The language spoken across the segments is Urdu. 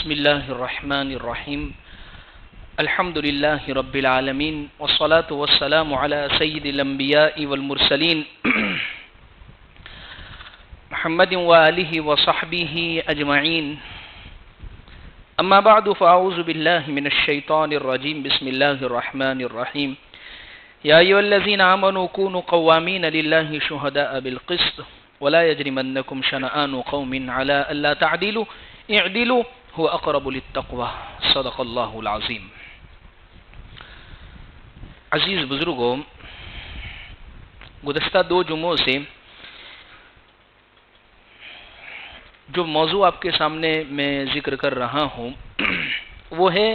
بسم الله الرحمن الرحيم الحمد لله رب العالمين والصلاة والسلام على سيد الأنبياء والمرسلين محمد وآله وصحبه أجمعين أما بعد فأعوذ بالله من الشيطان الرجيم بسم الله الرحمن الرحيم يا أيها الذين آمنوا كونوا قوامين لله شهداء بالقسط ولا يجرمنكم شنآن قوم على ألا تعدلوا اعدلوا هو اقرب للتقوى صدق اللہ العظیم۔ عزیز بزرگوں، گزشتہ 2 جمعوں سے جو موضوع آپ کے سامنے میں ذکر کر رہا ہوں وہ ہے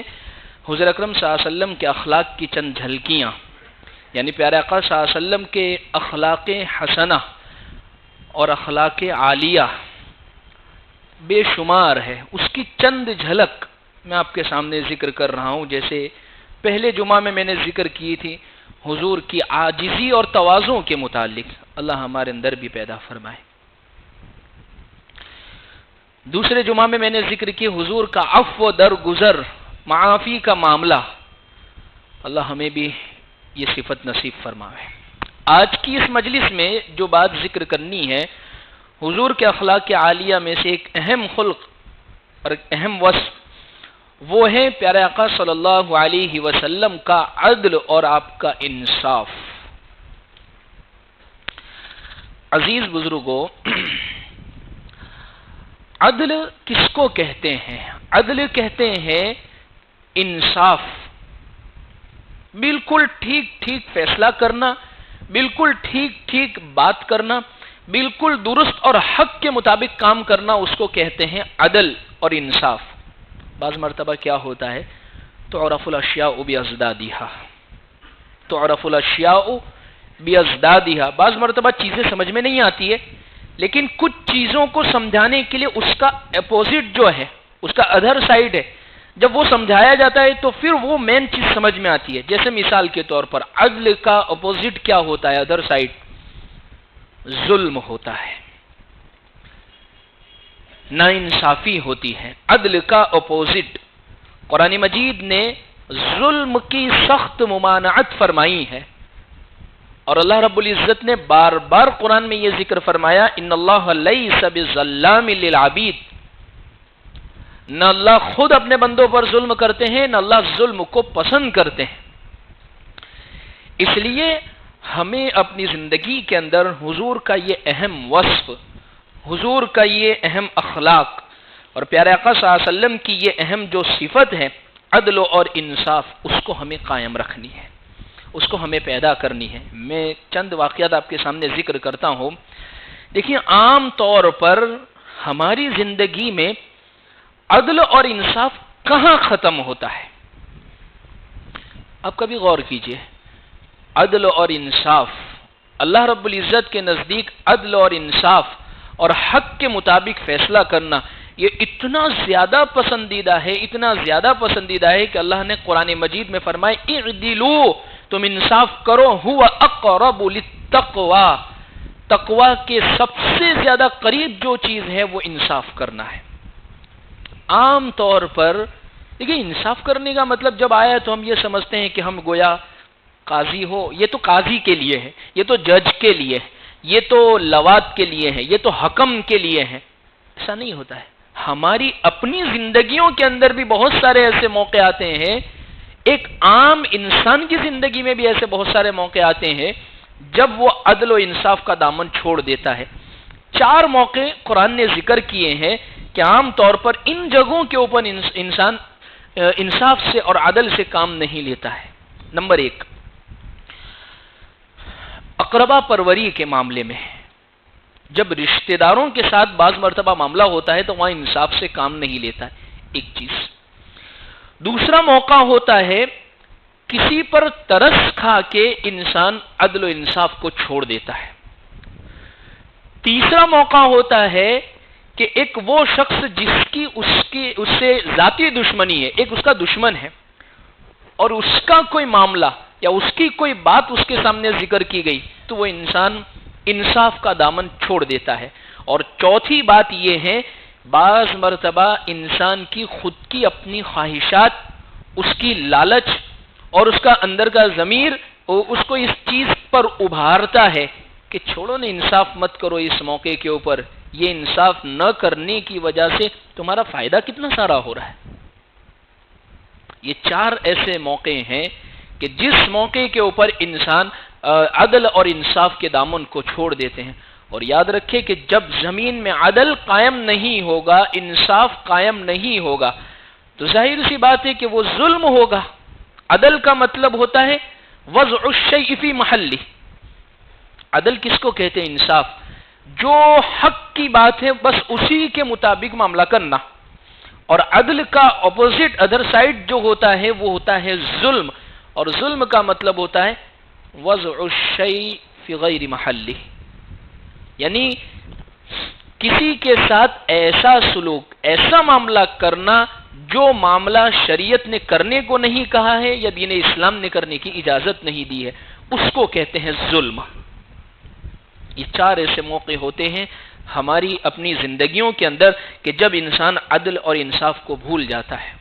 حضور اکرم صلی اللہ علیہ وسلم کے اخلاق کی چند جھلکیاں، یعنی پیارے آقا صلی اللہ علیہ وسلم کے اخلاق حسنہ اور اخلاق عالیہ بے شمار ہے، اس کی چند جھلک میں آپ کے سامنے ذکر کر رہا ہوں۔ جیسے پہلے جمعہ میں نے ذکر کی تھی حضور کی عاجزی اور تواضع کے متعلق، اللہ ہمارے اندر بھی پیدا فرمائے۔ دوسرے جمعہ میں نے ذکر کی حضور کا عفو و درگزر، معافی کا معاملہ، اللہ ہمیں بھی یہ صفت نصیب فرمائے۔ آج کی اس مجلس میں جو بات ذکر کرنی ہے، حضور کے اخلاق عالیہ میں سے ایک اہم خلق اور ایک اہم وصف وہ ہے پیارے آقا صلی اللہ علیہ وسلم کا عدل اور آپ کا انصاف۔ عزیز بزرگوں، عدل کس کو کہتے ہیں؟ عدل کہتے ہیں انصاف، بالکل ٹھیک فیصلہ کرنا، بالکل ٹھیک بات کرنا، بالکل درست اور حق کے مطابق کام کرنا، اس کو کہتے ہیں عدل اور انصاف۔ بعض مرتبہ کیا ہوتا ہے، تعرف الاشیاء بازدادها، تعرف الاشیاء بازدادها، بعض مرتبہ چیزیں سمجھ میں نہیں آتی ہے، لیکن کچھ چیزوں کو سمجھانے کے لیے اس کا اپوزٹ جو ہے، اس کا ادر سائیڈ ہے، جب وہ سمجھایا جاتا ہے تو پھر وہ مین چیز سمجھ میں آتی ہے۔ جیسے مثال کے طور پر عدل کا اپوزٹ کیا ہوتا ہے، ادر سائیڈ ظلم ہوتا ہے، ناانصافی ہوتی ہے۔ عدل کا اپوزٹ، قرآن مجید نے ظلم کی سخت ممانعت فرمائی ہے، اور اللہ رب العزت نے بار بار قرآن میں یہ ذکر فرمایا، ان اللہ لیس بظلام للعبید، نہ اللہ خود اپنے بندوں پر ظلم کرتے ہیں، نہ اللہ ظلم کو پسند کرتے ہیں۔ اس لیے ہمیں اپنی زندگی کے اندر حضور کا یہ اہم وصف، حضور کا یہ اہم اخلاق اور پیارے آقا صلی اللہ علیہ وسلم کی یہ اہم جو صفت ہے عدل اور انصاف، اس کو ہمیں قائم رکھنی ہے، اس کو ہمیں پیدا کرنی ہے۔ میں چند واقعات آپ کے سامنے ذکر کرتا ہوں۔ دیکھیے، عام طور پر ہماری زندگی میں عدل اور انصاف کہاں ختم ہوتا ہے؟ آپ کبھی غور کیجئے، عدل اور انصاف، اللہ رب العزت کے نزدیک عدل اور انصاف اور حق کے مطابق فیصلہ کرنا یہ اتنا زیادہ پسندیدہ ہے، اتنا زیادہ پسندیدہ ہے کہ اللہ نے قرآن مجید میں فرمائے اعدلوا، تم انصاف کرو، هو اقرب للتقوی، تقوی کے سب سے زیادہ قریب جو چیز ہے وہ انصاف کرنا ہے۔ عام طور پر دیکھیں، انصاف کرنے کا مطلب جب آیا تو ہم یہ سمجھتے ہیں کہ ہم گویا قاضی ہو، یہ تو قاضی کے لیے ہے، یہ تو جج کے لیے ہے، یہ تو لوات کے لیے ہے، یہ تو حکم کے لیے ہے۔ ایسا نہیں ہوتا ہے۔ ہماری اپنی زندگیوں کے اندر بھی بہت سارے ایسے موقع آتے ہیں، ایک عام انسان کی زندگی میں بھی ایسے بہت سارے موقع آتے ہیں جب وہ عدل و انصاف کا دامن چھوڑ دیتا ہے۔ 4 موقع قرآن نے ذکر کیے ہیں کہ عام طور پر ان جگہوں کے اوپر انسان انصاف سے اور عدل سے کام نہیں لیتا ہے۔ نمبر 1، اقربا پروری کے معاملے میں، جب رشتہ داروں کے ساتھ بعض مرتبہ معاملہ ہوتا ہے تو وہاں انصاف سے کام نہیں لیتا ہے، ایک چیز۔ دوسرا موقع ہوتا ہے کسی پر ترس کھا کے انسان عدل و انصاف کو چھوڑ دیتا ہے۔ تیسرا موقع ہوتا ہے کہ ایک وہ شخص جس کی اس سے ذاتی دشمنی ہے، ایک اس کا دشمن ہے، اور اس کا کوئی معاملہ یا اس کی کوئی بات اس کے سامنے ذکر کی گئی تو وہ انسان انصاف کا دامن چھوڑ دیتا ہے۔ اور چوتھی بات یہ ہے بعض مرتبہ انسان کی خود کی اپنی خواہشات، اس کی لالچ اور اس کا اندر کا ضمیر اس کو اس چیز پر ابھارتا ہے کہ چھوڑو نا، انصاف مت کرو اس موقع کے اوپر، یہ انصاف نہ کرنے کی وجہ سے تمہارا فائدہ کتنا سارا ہو رہا ہے۔ یہ 4 ایسے موقع ہیں کہ جس موقع کے اوپر انسان عدل اور انصاف کے دامن کو چھوڑ دیتے ہیں۔ اور یاد رکھے کہ جب زمین میں عدل قائم نہیں ہوگا، انصاف قائم نہیں ہوگا، تو ظاہر سی بات ہے کہ وہ ظلم ہوگا۔ عدل کا مطلب ہوتا ہے وضع الشیء فی محلہ۔ عدل کس کو کہتے ہیں؟ انصاف، جو حق کی بات ہے بس اسی کے مطابق معاملہ کرنا۔ اور عدل کا اپوزٹ، ادر سائڈ جو ہوتا ہے وہ ہوتا ہے ظلم، اور ظلم کا مطلب ہوتا ہے وضع الشیء فی غیر محلہ، یعنی کسی کے ساتھ ایسا سلوک، ایسا معاملہ کرنا جو معاملہ شریعت نے کرنے کو نہیں کہا ہے یا دین اسلام نے کرنے کی اجازت نہیں دی ہے، اس کو کہتے ہیں ظلم۔ یہ 4 ایسے موقع ہوتے ہیں ہماری اپنی زندگیوں کے اندر کہ جب انسان عدل اور انصاف کو بھول جاتا ہے۔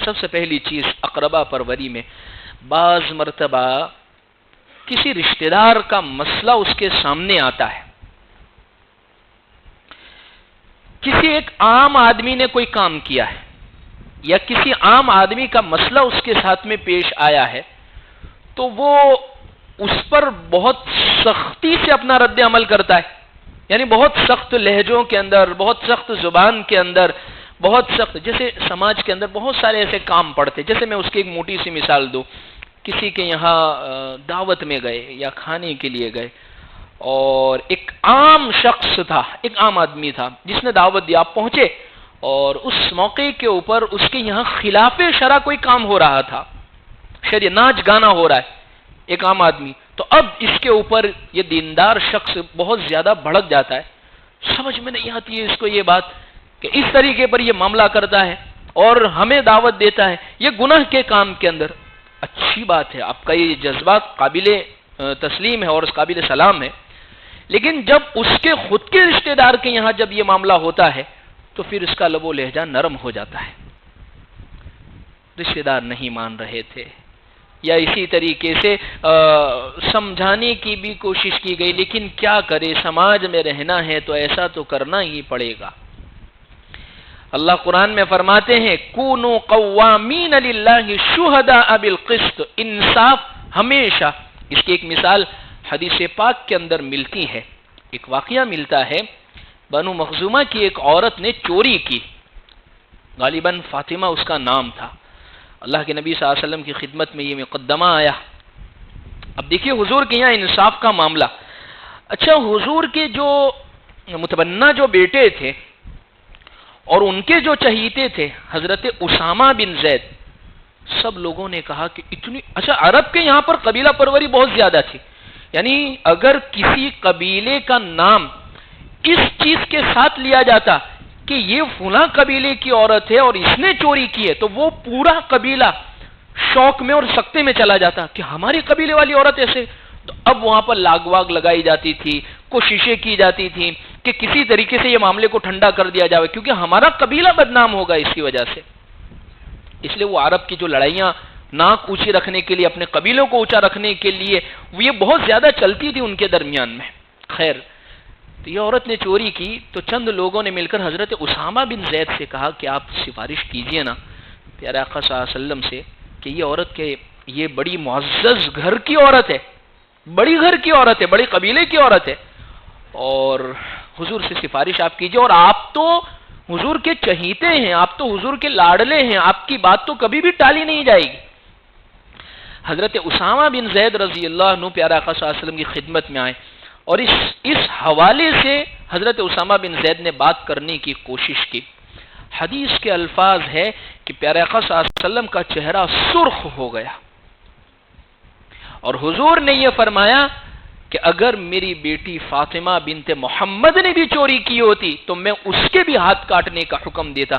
سب سے پہلی چیز اقربا پروری میں، بعض مرتبہ کسی رشتہ دار کا مسئلہ اس کے سامنے آتا ہے، کسی ایک عام آدمی نے کوئی کام کیا ہے یا کسی عام آدمی کا مسئلہ اس کے ساتھ میں پیش آیا ہے، تو وہ اس پر بہت سختی سے اپنا رد عمل کرتا ہے، یعنی بہت سخت لہجوں کے اندر، بہت سخت زبان کے اندر، بہت سخت، جیسے سماج کے اندر بہت سارے ایسے کام پڑتے، جیسے میں اس کی ایک موٹی سی مثال دوں، کسی کے یہاں دعوت میں گئے یا کھانے کے لیے گئے، اور ایک عام شخص تھا، ایک عام آدمی تھا جس نے دعوت دی، آپ پہنچے اور اس موقع کے اوپر اس کے یہاں خلاف شرع کوئی کام ہو رہا تھا، شریعت ناچ گانا ہو رہا ہے، ایک عام آدمی، تو اب اس کے اوپر یہ دیندار شخص بہت زیادہ بھڑک جاتا ہے، سمجھ میں نہیں آتی ہے اس کو یہ بات کہ اس طریقے پر یہ معاملہ کرتا ہے اور ہمیں دعوت دیتا ہے یہ گناہ کے کام کے اندر۔ اچھی بات ہے، آپ کا یہ جذبہ قابل تسلیم ہے اور اس قابل سلام ہے، لیکن جب اس کے خود کے رشتہ دار کے یہاں جب یہ معاملہ ہوتا ہے تو پھر اس کا لب و لہجہ نرم ہو جاتا ہے، رشتہ دار نہیں مان رہے تھے، یا اسی طریقے سے سمجھانے کی بھی کوشش کی گئی، لیکن کیا کرے، سماج میں رہنا ہے تو ایسا تو کرنا ہی پڑے گا۔ اللہ قرآن میں فرماتے ہیں کونوا قوامین للہ شہداء بالقسط، انصاف ہمیشہ، اس کی ایک مثال حدیث پاک کے اندر ملتی ہے، ایک واقعہ ملتا ہے، بنو مخزومہ کی ایک عورت نے چوری کی، غالباً فاطمہ اس کا نام تھا، اللہ کے نبی صلی اللہ علیہ وسلم کی خدمت میں یہ مقدمہ آیا۔ اب دیکھیے حضور کے یہاں انصاف کا معاملہ، اچھا حضور کے جو متبنہ جو بیٹے تھے اور ان کے جو چہیتے تھے حضرت اسامہ بن زید، سب لوگوں نے کہا کہ اتنی اچھا، عرب کے یہاں پر قبیلہ پروری بہت زیادہ تھی، یعنی اگر کسی قبیلے کا نام اس چیز کے ساتھ لیا جاتا کہ یہ فلاں قبیلے کی عورت ہے اور اس نے چوری کی ہے، تو وہ پورا قبیلہ شوق میں اور سکتے میں چلا جاتا کہ ہماری قبیلے والی عورت ایسے، تو اب وہاں پر لاگ واگ لگائی جاتی تھی، کوششیں کی جاتی تھی کہ کسی طریقے سے یہ معاملے کو ٹھنڈا کر دیا جائے، کیونکہ ہمارا قبیلہ بدنام ہوگا اس کی وجہ سے۔ اس لیے وہ عرب کی جو لڑائیاں ناک اونچی رکھنے کے لیے، اپنے قبیلوں کو اونچا رکھنے کے لیے، وہ یہ بہت زیادہ چلتی تھی ان کے درمیان میں۔ خیر، تو یہ عورت نے چوری کی، تو چند لوگوں نے مل کر حضرت اسامہ بن زید سے کہا کہ آپ سفارش کیجئے نا پیارے آقا صلی اللہ علیہ وسلم سے کہ یہ عورت کے یہ بڑی معزز گھر کی عورت ہے، بڑی گھر کی عورت ہے، بڑی قبیلے کی عورت ہے، اور حضور سے سفارش آپ کیجئے، اور آپ تو حضور کے چہیتے ہیں، آپ تو حضور کے لاڈلے ہیں، آپ کی بات تو کبھی بھی ٹالی نہیں جائے گی۔ حضرت اسامہ بن زید رضی اللہ عنہ پیارے آقا صلی اللہ علیہ وسلم کی خدمت میں آئے، اور اس حوالے سے حضرت اسامہ بن زید نے بات کرنے کی کوشش کی۔ حدیث کے الفاظ ہے کہ پیارے آقا صلی اللہ علیہ وسلم کا چہرہ سرخ ہو گیا، اور حضور نے یہ فرمایا کہ اگر میری بیٹی فاطمہ بنت محمد نے بھی چوری کی ہوتی تو میں اس کے بھی ہاتھ کاٹنے کا حکم دیتا،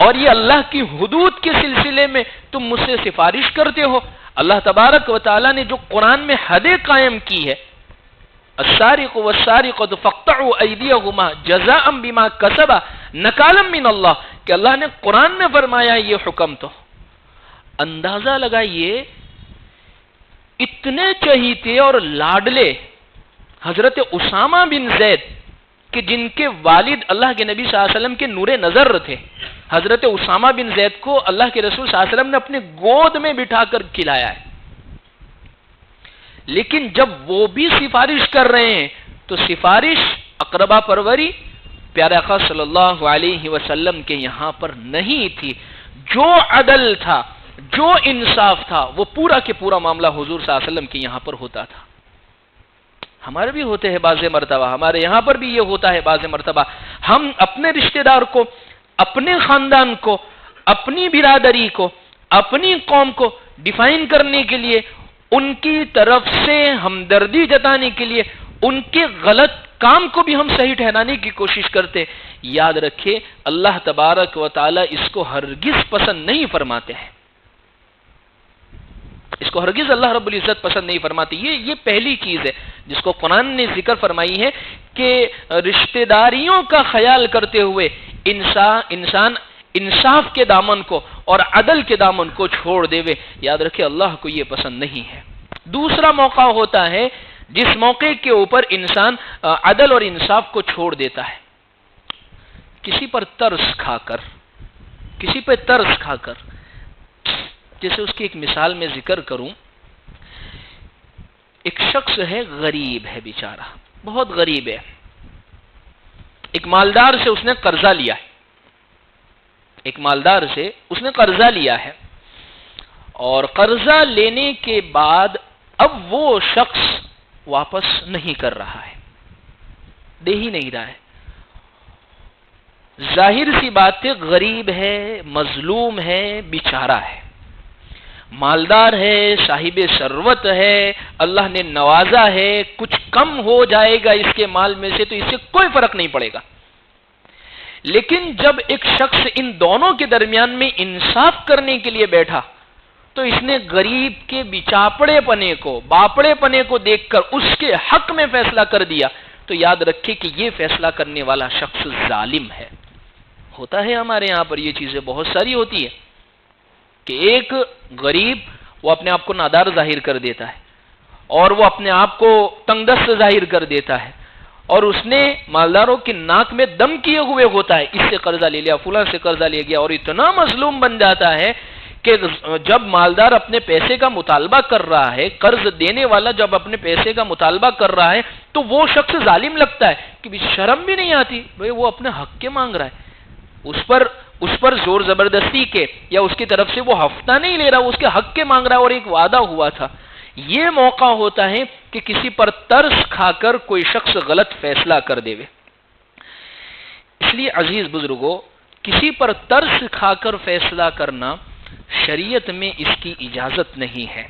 اور یہ اللہ کی حدود کے سلسلے میں تم مجھ سے سفارش کرتے ہو۔ اللہ تبارک و تعالی نے جو قرآن میں حدیں قائم کی ہے، السارق والسارقة فاقطعوا أيديهما جزاء بما كسبا نکالم من اللہ کہ اللہ نے قرآن میں فرمایا یہ حکم. تو اندازہ لگائیے اتنے چہیتے اور لاڈلے حضرت اسامہ بن زید کہ جن کے والد اللہ کے نبی صلی اللہ علیہ وسلم کے نور نظر تھے، حضرت اسامہ بن زید کو اللہ کے رسول صلی اللہ علیہ وسلم نے اپنے گود میں بٹھا کر کھلایا ہے. لیکن جب وہ بھی سفارش کر رہے ہیں تو سفارش اقربا پروری پیارے آقا صلی اللہ علیہ وسلم کے یہاں پر نہیں تھی. جو عدل تھا، جو انصاف تھا، وہ پورا کے پورا معاملہ حضور صلی اللہ علیہ وسلم کے یہاں پر ہوتا تھا. ہمارے بھی ہوتے ہیں بعض مرتبہ، ہمارے یہاں پر بھی یہ ہوتا ہے بعض مرتبہ. ہم اپنے رشتہ دار کو، اپنے خاندان کو، اپنی برادری کو، اپنی قوم کو ڈیفائن کرنے کے لیے، ان کی طرف سے ہمدردی جتانے کے لیے ان کے غلط کام کو بھی ہم صحیح ٹھہرانے کی کوشش کرتے. یاد رکھیں اللہ تبارک و تعالی اس کو ہرگز پسند نہیں فرماتے ہیں، اس کو ہرگز اللہ رب العزت پسند نہیں فرماتے. یہ پہلی چیز ہے جس کو قرآن نے ذکر فرمائی ہے کہ رشتہ داریوں کا خیال کرتے ہوئے انسان انصاف کے دامن کو اور عدل کے دامن کو چھوڑ دے. یاد رکھے اللہ کو یہ پسند نہیں ہے. دوسرا موقع ہوتا ہے جس موقع کے اوپر انسان عدل اور انصاف کو چھوڑ دیتا ہے. کسی پر ترس کھا کر جیسے اس کی ایک مثال میں ذکر کروں. ایک شخص ہے، غریب ہے بیچارہ، بہت غریب ہے. ایک مالدار سے اس نے قرضہ لیا ہے، اور قرضہ لینے کے بعد اب وہ شخص واپس نہیں کر رہا ہے، دے ہی نہیں رہا ہے. ظاہر سی بات ہے غریب ہے، مظلوم ہے، بیچارہ ہے. مالدار ہے، صاحب ثروت ہے، اللہ نے نوازا ہے، کچھ کم ہو جائے گا اس کے مال میں سے تو اس سے کوئی فرق نہیں پڑے گا. لیکن جب ایک شخص ان دونوں کے درمیان میں انصاف کرنے کے لیے بیٹھا تو اس نے غریب کے بچاپڑے پنے کو، باپڑے پنے کو دیکھ کر اس کے حق میں فیصلہ کر دیا. تو یاد رکھے کہ یہ فیصلہ کرنے والا شخص ظالم ہے. ہوتا ہے ہمارے یہاں پر یہ چیزیں بہت ساری ہوتی ہے کہ ایک غریب وہ اپنے آپ کو نادار ظاہر کر دیتا ہے اور وہ اپنے آپ کو تنگ دست ظاہر کر دیتا ہے، اور اس نے مالداروں کی ناک میں دم کیے ہوئے ہوتا ہے. اس سے قرضہ لے لیا، فلاں سے قرضہ لے گیا، اور اتنا مظلوم بن جاتا ہے کہ جب مالدار اپنے پیسے کا مطالبہ کر رہا ہے، قرض دینے والا جب اپنے پیسے کا مطالبہ کر رہا ہے تو وہ شخص ظالم لگتا ہے کہ شرم بھی نہیں آتی بھئی وہ اپنے حق کے مانگ رہا ہے. اس پر زور زبردستی کے یا اس کی طرف سے وہ ہفتہ نہیں لے رہا، اس کے حق کے مانگ رہا ہے اور ایک وعدہ ہوا تھا. یہ موقع ہوتا ہے کہ کسی پر ترس کھا کر کوئی شخص غلط فیصلہ کر دے. اس لیے عزیز بزرگوں، کسی پر ترس کھا کر فیصلہ کرنا شریعت میں اس کی اجازت نہیں ہے.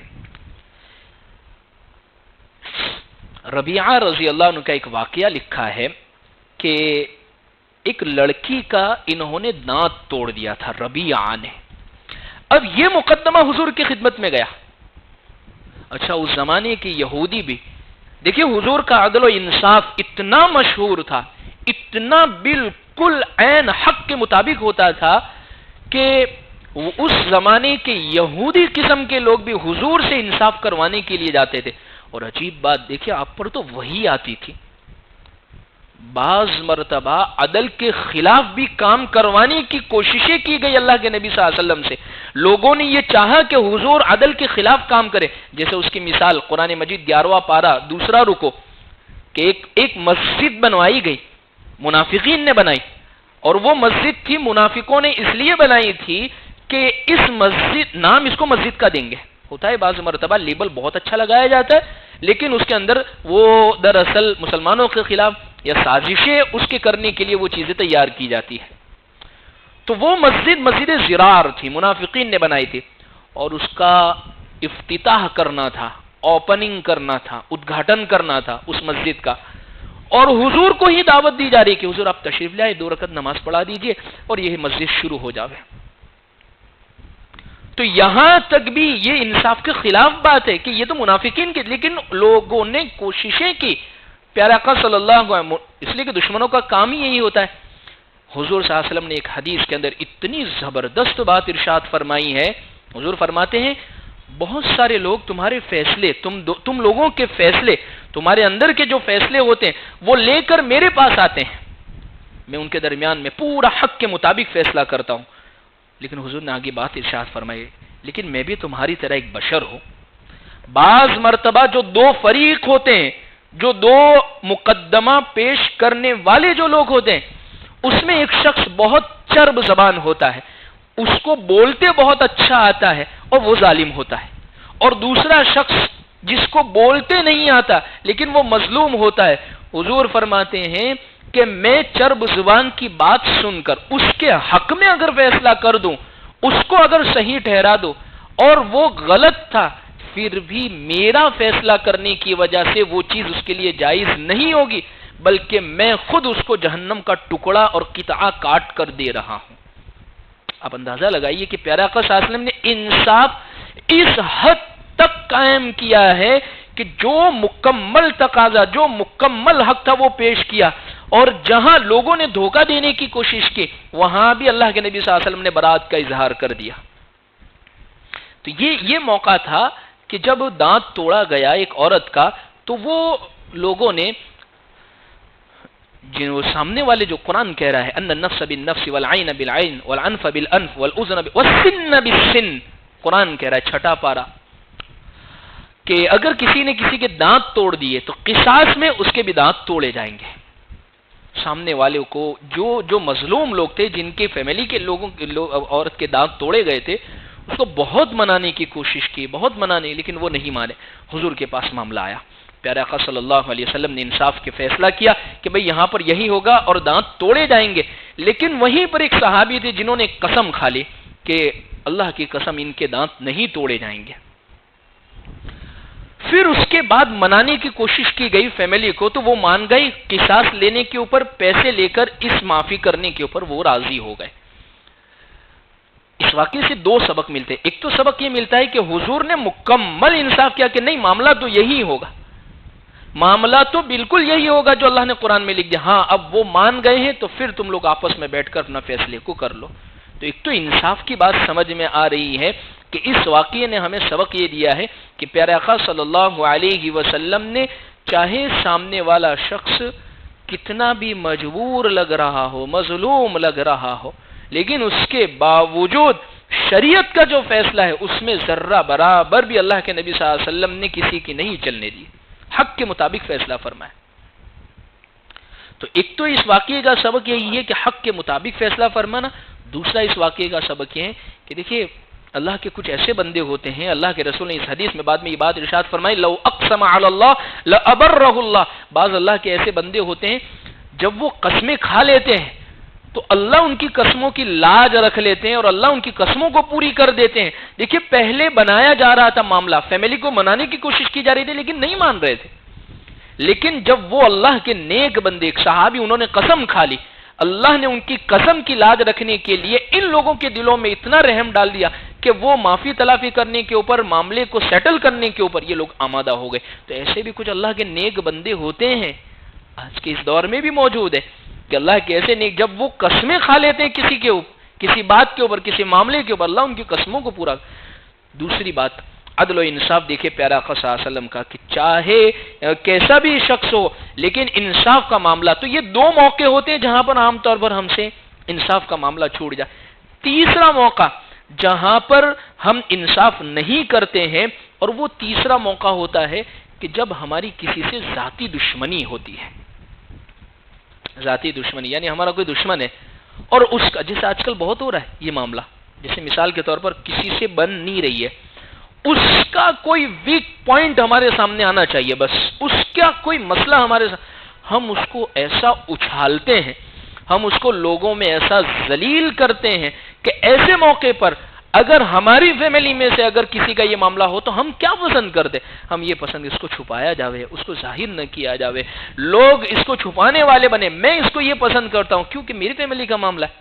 ربیعہ رضی اللہ عنہ کا ایک واقعہ لکھا ہے کہ ایک لڑکی کا انہوں نے دانت توڑ دیا تھا ربیعہ نے. اب یہ مقدمہ حضور کی خدمت میں گیا. اچھا اس زمانے کی یہودی بھی دیکھیے حضور کا عدل و انصاف اتنا مشہور تھا، اتنا بالکل عین حق کے مطابق ہوتا تھا کہ اس زمانے کے یہودی قسم کے لوگ بھی حضور سے انصاف کروانے کے لیے جاتے تھے. اور عجیب بات دیکھیے آپ پر تو وہی آتی تھی. بعض مرتبہ عدل کے خلاف بھی کام کروانے کی کوششیں کی گئی اللہ کے نبی صلی اللہ علیہ وسلم سے. لوگوں نے یہ چاہا کہ حضور عدل کے خلاف کام کرے. جیسے اس کی مثال قرآن مجید 11واں پارہ 2 رکو کہ ایک مسجد بنوائی گئی، منافقین نے بنائی، اور وہ مسجد تھی منافقوں نے اس لیے بنائی تھی کہ اس مسجد نام اس کو مسجد کا دیں گے. ہوتا ہے بعض مرتبہ لیبل بہت اچھا لگایا جاتا ہے لیکن اس کے اندر وہ دراصل مسلمانوں کے خلاف یا سازشیں اس کے کرنے کے لیے وہ چیزیں تیار کی جاتی ہے. تو وہ مسجد زرار تھی، منافقین نے بنائی تھی، اور اس کا افتتاح کرنا تھا، اوپننگ کرنا تھا، ادگھاٹن کرنا تھا اس مسجد کا. اور حضور کو ہی دعوت دی جا رہی کہ حضور آپ تشریف لائے، 2 رکعت نماز پڑھا دیجئے اور یہ مسجد شروع ہو جاوے. تو یہاں تک بھی یہ انصاف کے خلاف بات ہے کہ یہ تو منافقین کی، لیکن لوگوں نے کوششیں کی. پیارے آقا صلی اللہ علیہ وسلم، اس لیے کہ دشمنوں کا کام ہی یہی ہوتا ہے حضور صلی اللہ علیہ وسلم نے ایک حدیث کے اندر اتنی زبردست بات ارشاد فرمائی ہے. حضور فرماتے ہیں بہت سارے لوگ تمہارے فیصلے تم لوگوں کے فیصلے تمہارے اندر کے جو فیصلے ہوتے ہیں وہ لے کر میرے پاس آتے ہیں, میں ان کے درمیان میں پورا حق کے مطابق فیصلہ کرتا ہوں. لیکن حضور نے آگے بات ارشاد فرمائی لیکن میں بھی تمہاری طرح ایک بشر ہوں. بعض مرتبہ جو دو فریق ہوتے ہیں, جو دو مقدمہ پیش کرنے والے جو لوگ ہوتے ہیں, اس میں ایک شخص بہت چرب زبان ہوتا ہے, اس کو بولتے بہت اچھا آتا ہے اور وہ ظالم ہوتا ہے, اور دوسرا شخص جس کو بولتے نہیں آتا لیکن وہ مظلوم ہوتا ہے. حضور فرماتے ہیں کہ میں چرب زبان کی بات سن کر اس کے حق میں اگر فیصلہ کر دوں, اس کو اگر صحیح ٹھہرا دو اور وہ غلط تھا, پھر بھی میرا فیصلہ کرنے کی وجہ سے وہ چیز اس کے لیے جائز نہیں ہوگی, بلکہ میں خود اس کو جہنم کا ٹکڑا اور قطعہ کاٹ کر دے رہا ہوں. آپ اندازہ لگائیے کہ پیارے آقا صلی اللہ علیہ وسلم نے انصاف اس حد تک قائم کیا ہے کہ جو مکمل تقاضا, جو مکمل حق تھا وہ پیش کیا, اور جہاں لوگوں نے دھوکہ دینے کی کوشش کی وہاں بھی اللہ کے نبی صلی اللہ علیہ وسلم نے برات کا اظہار کر دیا. تو یہ موقع تھا کہ جب دانت توڑا گیا ایک عورت کا, تو وہ لوگوں نے جن سامنے والے جو قرآن کہہ رہا ہے ان النفس بالنفس والعین بالعین والانف بالانف والاذن والسن بالسن, قرآن کہہ رہا ہے چھٹا پارا کہ اگر کسی نے کسی کے دانت توڑ دیے تو قصاص میں اس کے بھی دانت توڑے جائیں گے. سامنے والے کو جو مظلوم لوگ تھے, جن کے فیملی کے عورت کے دانت توڑے گئے تھے, اس کو بہت منانے کی کوشش کی, بہت منانے, لیکن وہ نہیں مانے. حضور کے پاس معاملہ آیا, پیارے آقا صلی اللہ علیہ وسلم نے انصاف کے فیصلہ کیا کہ بھئی یہاں پر یہی ہوگا اور دانت توڑے جائیں گے. لیکن وہیں پر ایک صحابی تھے جنہوں نے قسم کھا لی کہ اللہ کی قسم ان کے دانت نہیں توڑے جائیں گے. پھر اس کے بعد منانے کی کوشش کی گئی فیملی کو, تو وہ مان گئی, قصاص لینے کے اوپر پیسے لے کر اس معافی کرنے کے اوپر وہ راضی ہو گئے. اس واقعے سے دو سبق ملتے ہیں. ایک تو سبق یہ ملتا ہے کہ حضور نے مکمل انصاف کیا کہ نہیں, معاملہ تو یہی ہوگا, معاملہ تو بالکل یہی ہوگا جو اللہ نے قرآن میں لکھ دیا. ہاں اب وہ مان گئے ہیں تو پھر تم لوگ آپس میں بیٹھ کر اپنا فیصلے کو کر لو. تو ایک تو انصاف کی بات سمجھ میں آ رہی ہے کہ اس واقعے نے ہمیں سبق یہ دیا ہے کہ پیارے آقا صلی اللہ علیہ وسلم نے چاہے سامنے والا شخص کتنا بھی مجبور لگ رہا ہو, مظلوم لگ رہا ہو, لیکن اس کے باوجود شریعت کا جو فیصلہ ہے اس میں ذرہ برابر بھی اللہ کے نبی صلی اللہ علیہ وسلم نے کسی کی نہیں چلنے دی, حق کے مطابق فیصلہ فرمایا. تو ایک تو اس واقعے کا سبق یہی ہے کہ حق کے مطابق فیصلہ فرمانا. دوسرا اس واقعے کا سبق یہ ہے کہ دیکھیے اللہ کے کچھ ایسے بندے ہوتے ہیں, اللہ کے رسول نے اس حدیث میں بعد میں یہ بات ارشاد فرمائی لو اقسم علی اللہ لابرہ اللہ. بعض اللہ کے ایسے بندے ہوتے ہیں جب وہ قسمیں کھا لیتے ہیں تو اللہ ان کی قسموں کی لاج رکھ لیتے ہیں اور اللہ ان کی قسموں کو پوری کر دیتے ہیں. دیکھیے پہلے بنایا جا رہا تھا معاملہ, فیملی کو منانے کی کوشش کی جا رہی تھی لیکن نہیں مان رہے تھے. لیکن جب وہ اللہ کے نیک بندے ایک صحابی انہوں نے قسم کھا لی, اللہ نے ان کی قسم کی لاج رکھنے کے لیے ان لوگوں کے دلوں میں اتنا رحم ڈال دیا کہ وہ معافی تلافی کرنے کے اوپر, معاملے کو سیٹل کرنے کے اوپر یہ لوگ آمادہ ہو گئے. تو ایسے بھی کچھ اللہ کے نیک بندے ہوتے ہیں, آج کے اس دور میں بھی موجود ہے کہ اللہ کے ایسے نیک جب وہ قسمیں کھا لیتے ہیں کسی کے اوپر, کسی بات کے اوپر, کسی معاملے کے اوپر, اللہ ان کی قسموں کو پورا. دوسری بات عدل و انصاف. دیکھے پیارا آقا صلی اللہ علیہ وسلم کا کہ چاہے کیسا بھی شخص ہو لیکن انصاف کا معاملہ, تو یہ دو موقع ہوتے ہیں جہاں پر عام طور پر ہم سے انصاف کا معاملہ چھوٹ جائے. تیسرا موقع جہاں پر ہم انصاف نہیں کرتے ہیں, اور وہ تیسرا موقع ہوتا ہے کہ جب ہماری کسی سے ذاتی دشمنی ہوتی ہے. ذاتی دشمنی یعنی ہمارا کوئی دشمن ہے اور اس کا, جیسے آج کل بہت ہو رہا ہے یہ معاملہ, جیسے مثال کے طور پر کسی سے بن نہیں رہی ہے, اس کا کوئی ویک پوائنٹ ہمارے سامنے آنا چاہیے, بس اس کا کوئی مسئلہ ہمارے ہم اس کو ایسا اچھالتے ہیں, ہم اس کو لوگوں میں ایسا ذلیل کرتے ہیں کہ ایسے موقع پر اگر ہماری فیملی میں سے اگر کسی کا یہ معاملہ ہو تو ہم کیا پسند کرتے, ہم یہ پسند اس کو چھپایا جاوے, اس کو ظاہر نہ کیا جاوے, لوگ اس کو چھپانے والے بنے. میں اس کو یہ پسند کرتا ہوں کیونکہ میری فیملی کا معاملہ ہے,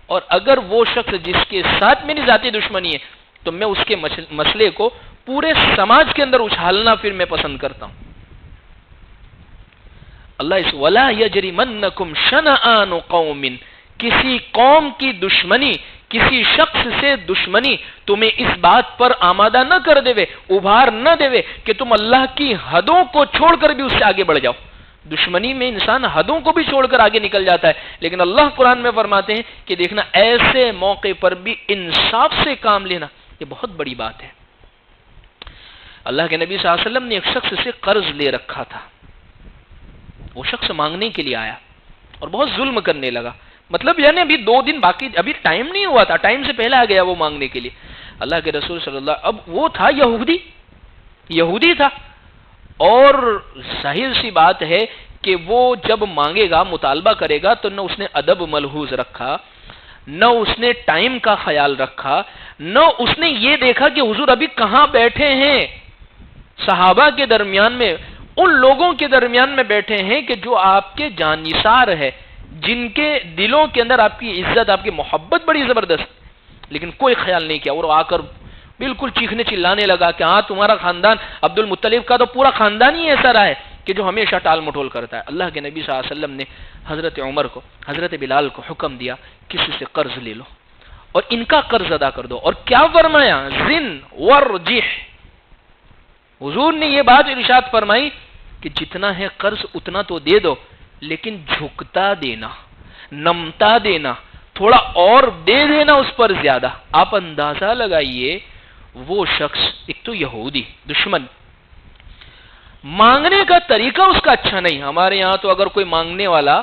اور اگر وہ شخص جس کے ساتھ میری ذاتی دشمنی ہے تو میں اس کے مسئلے کو پورے سماج کے اندر اچھالنا پھر میں پسند کرتا ہوں. اللہ اس وَلَا يَجْرِمَنَّكُمْ شَنَآنُ قَوْمٍ, کسی قوم کی دشمنی، کسی شخص سے دشمنی تمہیں اس بات پر آمادہ نہ کر دے، ابھار نہ دے کہ تم اللہ کی حدوں کو چھوڑ کر بھی اس سے آگے بڑھ جاؤ۔ دشمنی میں انسان حدوں کو بھی چھوڑ کر آگے نکل جاتا ہے، لیکن اللہ قرآن میں فرماتے ہیں کہ دیکھنا ایسے موقع پر بھی انصاف سے کام لینا یہ بہت بڑی بات ہے۔ اللہ کے نبی صلی اللہ علیہ وسلم نے ایک شخص سے قرض لے رکھا تھا، وہ شخص مانگنے کے لیے آیا اور بہت ظلم کرنے لگا، مطلب یعنی ابھی 2 دن باقی، ابھی ٹائم نہیں ہوا تھا، ٹائم سے پہلے آ گیا وہ مانگنے کے لیے۔ اللہ کے رسول صلی اللہ، اب وہ تھا یہودی تھا، اور ظاہر سی بات ہے کہ وہ جب مانگے گا، مطالبہ کرے گا، تو نہ اس نے ادب ملحوظ رکھا، نہ اس نے ٹائم کا خیال رکھا، نہ اس نے یہ دیکھا کہ حضور ابھی کہاں بیٹھے ہیں، صحابہ کے درمیان میں، ان لوگوں کے درمیان میں بیٹھے ہیں کہ جو آپ کے جانثار ہے، جن کے دلوں کے اندر آپ کی عزت، آپ کی محبت بڑی زبردست، لیکن کوئی خیال نہیں کیا، اور آ کر بالکل چیخنے چلانے لگا کہ ہاں تمہارا خاندان، عبد المطلب کا تو پورا خاندان ہی ایسا رہا ہے کہ جو ہمیشہ ٹال مٹول کرتا ہے۔ اللہ کے نبی صلی اللہ علیہ وسلم نے حضرت عمر کو، حضرت بلال کو حکم دیا کسی سے قرض لے لو اور ان کا قرض ادا کر دو، اور کیا فرمایا؟ زن ورجح، حضور نے یہ بات ارشاد فرمائی کہ جتنا ہے قرض اتنا تو دے دو، لیکن جھکتا دینا، نمتا دینا، تھوڑا اور دے دینا اس پر زیادہ۔ آپ اندازہ لگائیے، وہ شخص ایک تو یہودی دشمن، مانگنے کا طریقہ اس کا اچھا نہیں۔ ہمارے یہاں تو اگر کوئی مانگنے والا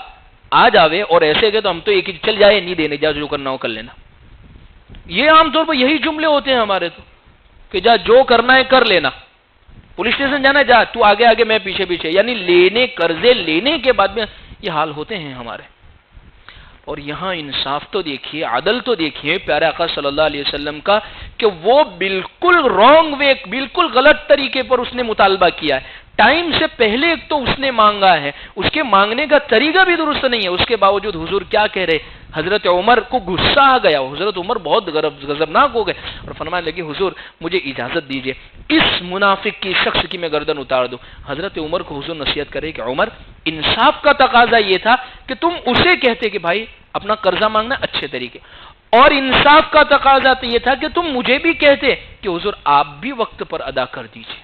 آ جاوے اور ایسے کہ تو ہم تو ایک ہی چل جائے، نہیں دینے، جا جو کرنا ہو کر لینا، یہ عام طور پر یہی جملے ہوتے ہیں ہمارے تو، کہ جا جو کرنا ہے کر لینا، پولیس اسٹیشن جانا جا، تو آگے آگے میں پیچھے پیچھے، یعنی لینے، قرضے لینے کے بعد میں یہ حال ہوتے ہیں ہمارے۔ اور یہاں انصاف تو دیکھیے، عدل تو دیکھیے پیارے آقا صلی اللہ علیہ وسلم کا، کہ وہ بالکل رانگ وے، بالکل غلط طریقے پر اس نے مطالبہ کیا ہے، ٹائم سے پہلے ایک تو اس نے مانگا ہے، اس کے مانگنے کا طریقہ بھی درست نہیں ہے، اس کے باوجود حضور کیا کہہ رہے؟ حضرت عمر کو غصہ آ گیا، حضرت عمر بہت غضبناک ہو گئے اور فرمانے لگے حضور مجھے اجازت دیجئے اس منافق کی شخص کی میں گردن اتار دوں۔ حضرت عمر کو حضور نصیحت کرے کہ عمر، انصاف کا تقاضا یہ تھا کہ تم اسے کہتے کہ بھائی اپنا قرضہ مانگنا اچھے طریقے، اور انصاف کا تقاضا تو یہ تھا کہ تم مجھے بھی کہتے کہ حضور آپ بھی وقت پر ادا کر دیجئے۔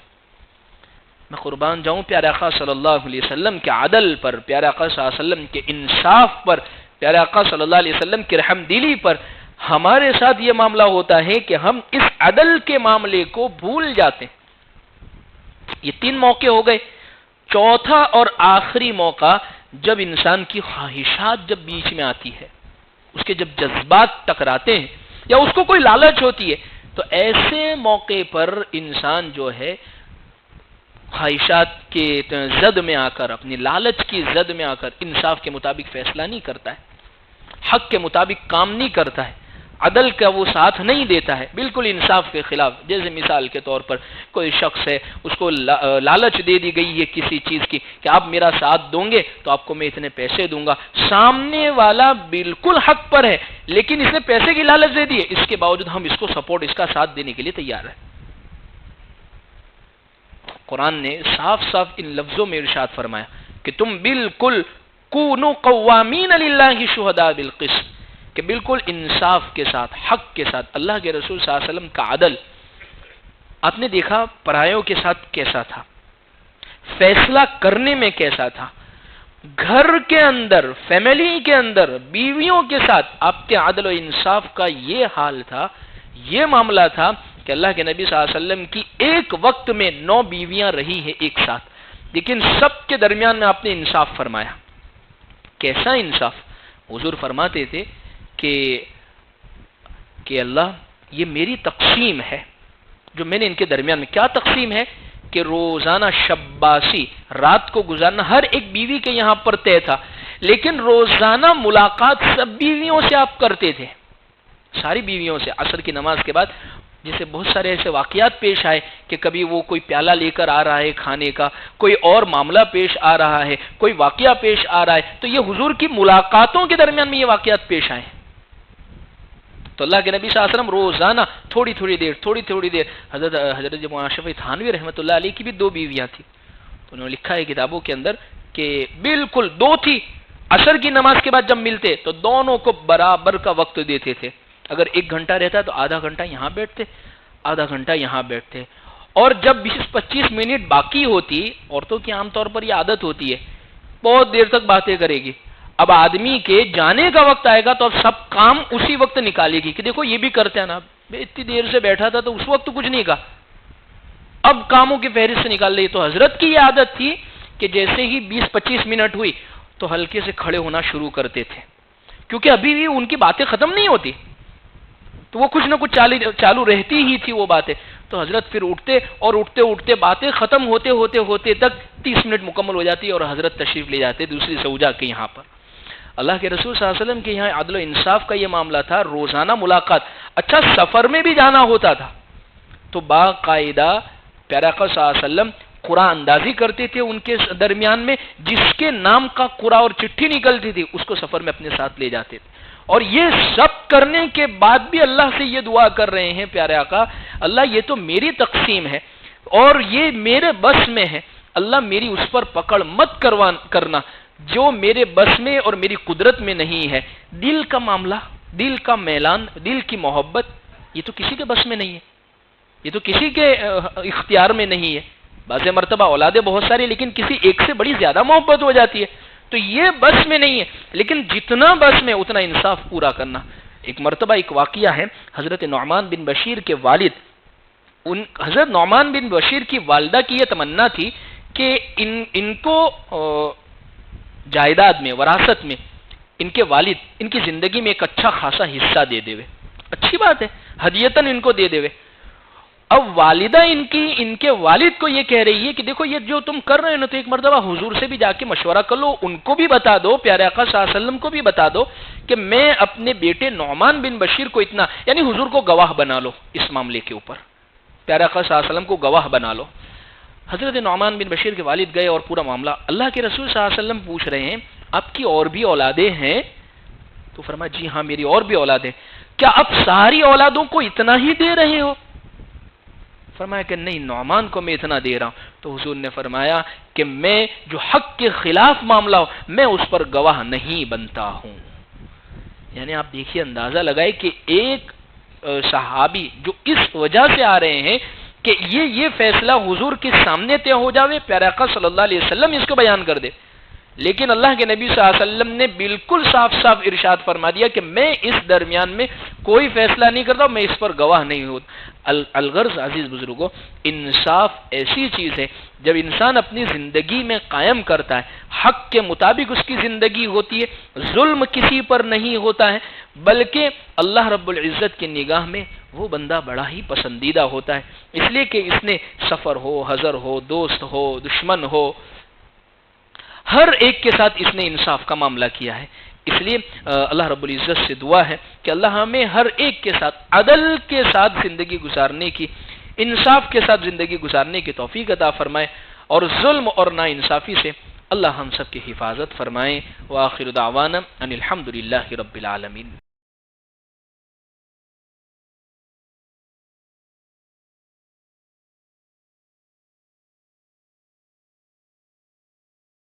میں قربان جاؤں پیارے آقا صلی اللہ علیہ وسلم کے عدل پر، پیارے آقا صلی اللہ علیہ وسلم کے انصاف پر، پیارے آقا صلی اللہ علیہ وسلم کی رحم دلی پر۔ ہمارے ساتھ یہ معاملہ ہوتا ہے کہ ہم اس عدل کے معاملے کو بھول جاتے ہیں۔ یہ 3 موقع ہو گئے، چوتھا اور آخری موقع جب انسان کی خواہشات جب بیچ میں آتی ہے، اس کے جب جذبات ٹکراتے ہیں یا اس کو کوئی لالچ ہوتی ہے، تو ایسے موقع پر انسان جو ہے خواہشات کے زد میں آ کر، اپنی لالچ کی زد میں آ کر انصاف کے مطابق فیصلہ نہیں کرتا ہے، حق کے مطابق کام نہیں کرتا ہے، عدل کا وہ ساتھ نہیں دیتا ہے، بالکل انصاف کے خلاف۔ جیسے مثال کے طور پر کوئی شخص ہے، اس کو لالچ دے دی گئی ہے کسی چیز کی کہ آپ میرا ساتھ دوں گے تو آپ کو میں اتنے پیسے دوں گا، سامنے والا بالکل حق پر ہے لیکن اس نے پیسے کی لالچ دے دی ہے، اس کے باوجود ہم اس کو سپورٹ، اس کا ساتھ دینے کے لیے تیار ہیں۔ قرآن نے صاف صاف ان لفظوں میں ارشاد فرمایا کہ تم بالکل کونوا قوامین للہ شہداء بالقسط، کہ بالکل انصاف کے ساتھ، حق کے ساتھ۔ اللہ کے رسول صلی اللہ علیہ وسلم کا عدل آپ نے دیکھا پرایوں کے ساتھ کیسا تھا، فیصلہ کرنے میں کیسا تھا، گھر کے اندر، فیملی کے اندر، بیویوں کے ساتھ آپ کے عدل و انصاف کا یہ حال تھا، یہ معاملہ تھا کہ اللہ کے نبی صلی اللہ علیہ وسلم کی ایک وقت میں 9 بیویاں رہی ہیں ایک ساتھ، لیکن سب کے درمیان میں آپ نے انصاف فرمایا۔ کیسا انصاف؟ حضور فرماتے تھے کہ اللہ یہ میری تقسیم ہے جو میں نے ان کے درمیان میں، کیا تقسیم ہے؟ کہ روزانہ شباسی، رات کو گزارنا ہر ایک بیوی کے یہاں پر طے تھا، لیکن روزانہ ملاقات سب بیویوں سے آپ کرتے تھے، ساری بیویوں سے۔ عصر کی نماز کے بعد جسے بہت سارے ایسے واقعات پیش آئے کہ کبھی وہ کوئی پیالہ لے کر آ رہا ہے کھانے کا، کوئی اور معاملہ پیش آ رہا ہے، کوئی واقعہ پیش آ رہا ہے، تو یہ حضور کی ملاقاتوں کے درمیان میں یہ واقعات پیش آئے۔ تو اللہ کے نبی صلی اللہ علیہ وسلم روزانہ تھوڑی تھوڑی دیر حضرت جب شفیع تھانوی رحمۃ اللہ علیہ کی بھی 2 بیویاں تھیں، تو انہوں نے لکھا ہے کتابوں کے اندر کہ بالکل 2 تھی عصر کی نماز کے بعد جب ملتے تو دونوں کو برابر کا وقت دیتے تھے. اگر 1 گھنٹہ رہتا تو آدھا گھنٹہ یہاں بیٹھتے, آدھا گھنٹہ یہاں بیٹھتے. اور جب 20-25 منٹ باقی ہوتی, عورتوں کی عام طور پر یہ عادت ہوتی ہے بہت دیر تک باتیں کرے گی. اب آدمی کے جانے کا وقت آئے گا تو اب سب کام اسی وقت نکالے گی کہ دیکھو یہ بھی کرتے ہیں نا, اتنی دیر سے بیٹھا تھا تو اس وقت کچھ نہیں کہا, اب کاموں کی فہرست سے نکال رہی. تو حضرت کی یہ عادت تھی کہ جیسے ہی 20-25 منٹ ہوئی تو ہلکے سے کھڑے ہونا شروع کرتے تھے, کیونکہ ابھی بھی ان کی باتیں ختم نہیں ہوتی, تو وہ کچھ نہ کچھ چالو رہتی ہی تھی وہ باتیں. تو حضرت پھر اٹھتے اور اٹھتے اٹھتے باتیں ختم ہوتے ہوتے ہوتے تک 30 منٹ مکمل ہو جاتی اور حضرت تشریف لے جاتے دوسری زوجہ کے یہاں پر. اللہ کے رسول صلی اللہ علیہ وسلم کے یہاں عدل و انصاف کا یہ معاملہ تھا, روزانہ ملاقات. اچھا سفر میں بھی جانا ہوتا تھا تو باقاعدہ پیارے آقا صلی اللہ علیہ وسلم قرآن اندازی کرتے تھے ان کے درمیان میں, جس کے نام کا قرآن اور چٹھی نکلتی تھی اس کو سفر میں اپنے ساتھ لے جاتے تھے. اور یہ سب کرنے کے بعد بھی اللہ سے یہ دعا کر رہے ہیں پیارے آقا, اللہ یہ تو میری تقسیم ہے اور یہ میرے بس میں ہے, اللہ میری اس پر پکڑ مت کرنا جو میرے بس میں اور میری قدرت میں نہیں ہے. دل کا معاملہ, دل کا میلان, دل کی محبت, یہ تو کسی کے بس میں نہیں ہے, یہ تو کسی کے اختیار میں نہیں ہے. بعض مرتبہ اولادیں بہت ساری لیکن کسی ایک سے بڑی زیادہ محبت ہو جاتی ہے, تو یہ بس میں نہیں ہے. لیکن جتنا بس میں اتنا انصاف پورا کرنا. ایک مرتبہ ایک واقعہ ہے, حضرت نعمان بن بشیر کے والد, حضرت نعمان بن بشیر کی والدہ کی یہ تمنا تھی کہ ان کو جائیداد میں, وراثت میں ان کے والد ان کی زندگی میں ایک اچھا خاصا حصہ دے دے. اچھی بات ہے, ہدیتاً ان کو دے دے. اب والدہ ان کے والد کو یہ کہہ رہی ہے کہ دیکھو یہ جو تم کر رہے ہو نا, تو ایک مرتبہ حضور سے بھی جا کے مشورہ کر لو, ان کو بھی بتا دو, پیارے آقا صلی اللہ علیہ وسلم کو بھی بتا دو کہ میں اپنے بیٹے نعمان بن بشیر کو اتنا, یعنی حضور کو گواہ بنا لو اس معاملے کے اوپر, پیارے آقا صلی اللہ علیہ وسلم کو گواہ بنا لو. حضرت نعمان بن بشیر کے والد گئے اور پورا معاملہ اللہ کے رسول صلی اللہ علیہ وسلم پوچھ رہے ہیں آپ کی اور بھی اولادیں ہیں؟ تو فرمایا جی ہاں میری اور بھی اولادیں. کیا آپ ساری اولادوں کو اتنا ہی دے رہے ہو؟ فرمایا کہ نہیں, نعمان کو میں اتنا دے رہا ہوں. تو حضور نے فرمایا کہ میں جو حق کے خلاف معاملہ ہو میں اس پر گواہ نہیں بنتا ہوں. یعنی آپ دیکھیے, اندازہ لگائے کہ ایک صحابی جو اس وجہ سے آ رہے ہیں کہ یہ فیصلہ حضور کے سامنے طے ہو جاوے, پیارے آقا صلی اللہ علیہ وسلم اس کو بیان کر دے, لیکن اللہ کے نبی صلی اللہ علیہ وسلم نے بالکل صاف صاف ارشاد فرما دیا کہ میں اس درمیان میں کوئی فیصلہ نہیں کرتا, میں اس پر گواہ نہیں ہوں. الغرض عزیز بزرگوں, انصاف ایسی چیز ہے جب انسان اپنی زندگی میں قائم کرتا ہے, حق کے مطابق اس کی زندگی ہوتی ہے, ظلم کسی پر نہیں ہوتا ہے, بلکہ اللہ رب العزت کی نگاہ میں وہ بندہ بڑا ہی پسندیدہ ہوتا ہے. اس لیے کہ اس نے سفر ہو, حضر ہو, دوست ہو, دشمن ہو, ہر ایک کے ساتھ اس نے انصاف کا معاملہ کیا ہے. اس لیے اللہ رب العزت سے دعا ہے کہ اللہ ہمیں ہر ایک کے ساتھ عدل کے ساتھ زندگی گزارنے کی, انصاف کے ساتھ زندگی گزارنے کی توفیق عطا فرمائے, اور ظلم اور ناانصافی سے اللہ ہم سب کی حفاظت فرمائے. وآخر دعوانا ان الحمد للہ رب العالمین.